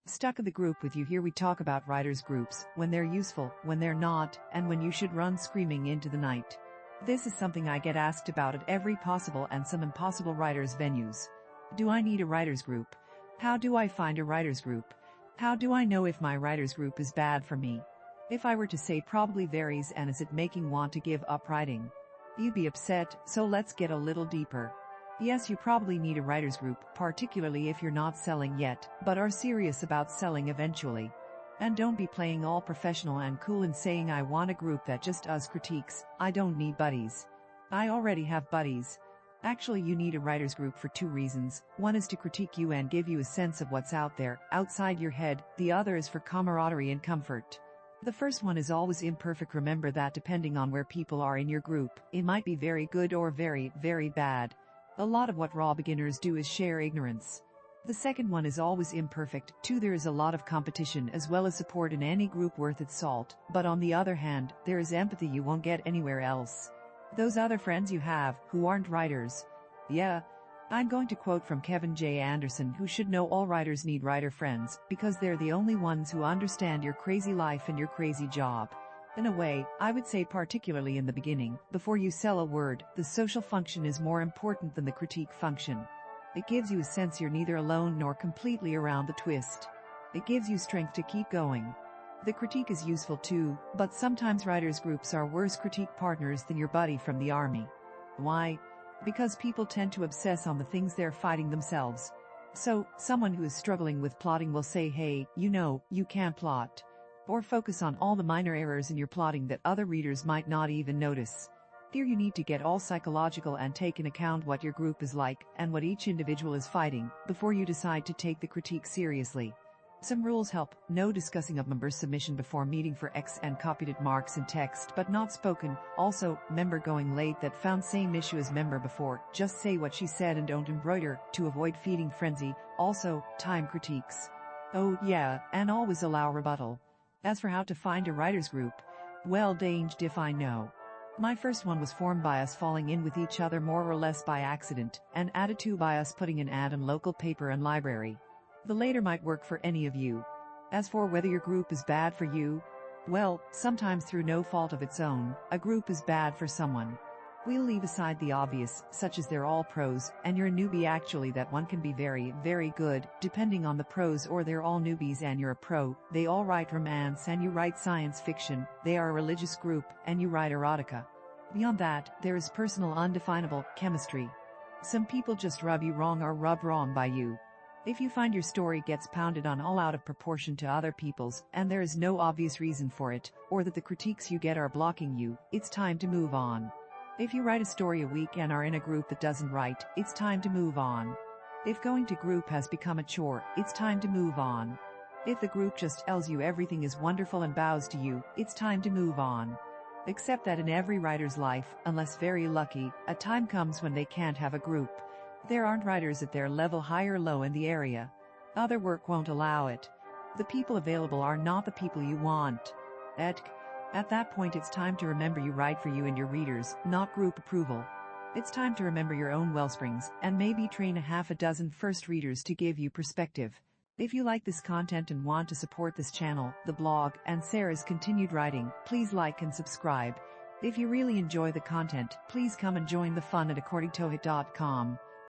Stuck in the group with you. Here we talk about writers groups, when they're useful, when they're not, and when you should run screaming into the night. This is something I get asked about at every possible and some impossible writers venues. Do I need a writers group? How do I find a writers group? How do I know if my writers group is bad for me? If I were to say probably varies, and is it making want to give up writing? You'd be upset, so let's get a little deeper. Yes, you probably need a writers group, particularly if you're not selling yet, but are serious about selling eventually. And don't be playing all professional and cool and saying I want a group that just us critiques. I don't need buddies. I already have buddies. Actually, you need a writers group for two reasons. One is to critique you and give you a sense of what's out there, outside your head. The other is for camaraderie and comfort. The first one is always imperfect. Remember that depending on where people are in your group, it might be very good or very, very bad. A lot of what raw beginners do is share ignorance. The second one is always imperfect. Too, there is a lot of competition as well as support in any group worth its salt. But on the other hand, there is empathy you won't get anywhere else. Those other friends you have, who aren't writers. Yeah. I'm going to quote from Kevin J. Anderson, who should know all writers need writer friends, because they're the only ones who understand your crazy life and your crazy job. In a way, I would say particularly in the beginning, before you sell a word, the social function is more important than the critique function. It gives you a sense you're neither alone nor completely around the twist. It gives you strength to keep going. The critique is useful too, but sometimes writers groups are worse critique partners than your buddy from the army. Why? Because people tend to obsess on the things they're fighting themselves. So, someone who is struggling with plotting will say, hey, you can't plot. Or focus on all the minor errors in your plotting that other readers might not even notice. Here you need to get all psychological and take in account what your group is like and what each individual is fighting before you decide to take the critique seriously. Some rules help. No discussing of member submission before meeting for X and copied it marks in text but not spoken. Also, member going late that found same issue as member before. Just say what she said and don't embroider to avoid feeding frenzy. Also, time critiques. Oh yeah, and always allow rebuttal. As for how to find a writers group, well, danged if I know. My first one was formed by us falling in with each other more or less by accident, and added to by us putting an ad in local paper and library. The later might work for any of you. As for whether your group is bad for you, well, sometimes through no fault of its own, a group is bad for someone. We'll leave aside the obvious, such as they're all pros, and you're a newbie. Actually, that one can be very, very good, depending on the pros, or they're all newbies and you're a pro. They all write romance and you write science fiction. They are a religious group and you write erotica. Beyond that, there is personal undefinable chemistry. Some people just rub you wrong or rub wrong by you. If you find your story gets pounded on all out of proportion to other people's, and there is no obvious reason for it, or that the critiques you get are blocking you, it's time to move on. If you write a story a week and are in a group that doesn't write, it's time to move on. If going to group has become a chore, it's time to move on. If the group just tells you everything is wonderful and bows to you, it's time to move on. Except that in every writer's life, unless very lucky, a time comes when they can't have a group. There aren't writers at their level high or low in the area. Other work won't allow it. The people available are not the people you want. At that point, it's time to remember you write for you and your readers, not group approval. It's time to remember your own wellsprings, and maybe train a half a dozen first readers to give you perspective. If you like this content and want to support this channel, the blog, and Sarah's continued writing, please like and subscribe. If you really enjoy the content, please come and join the fun at accordingtohoyt.com.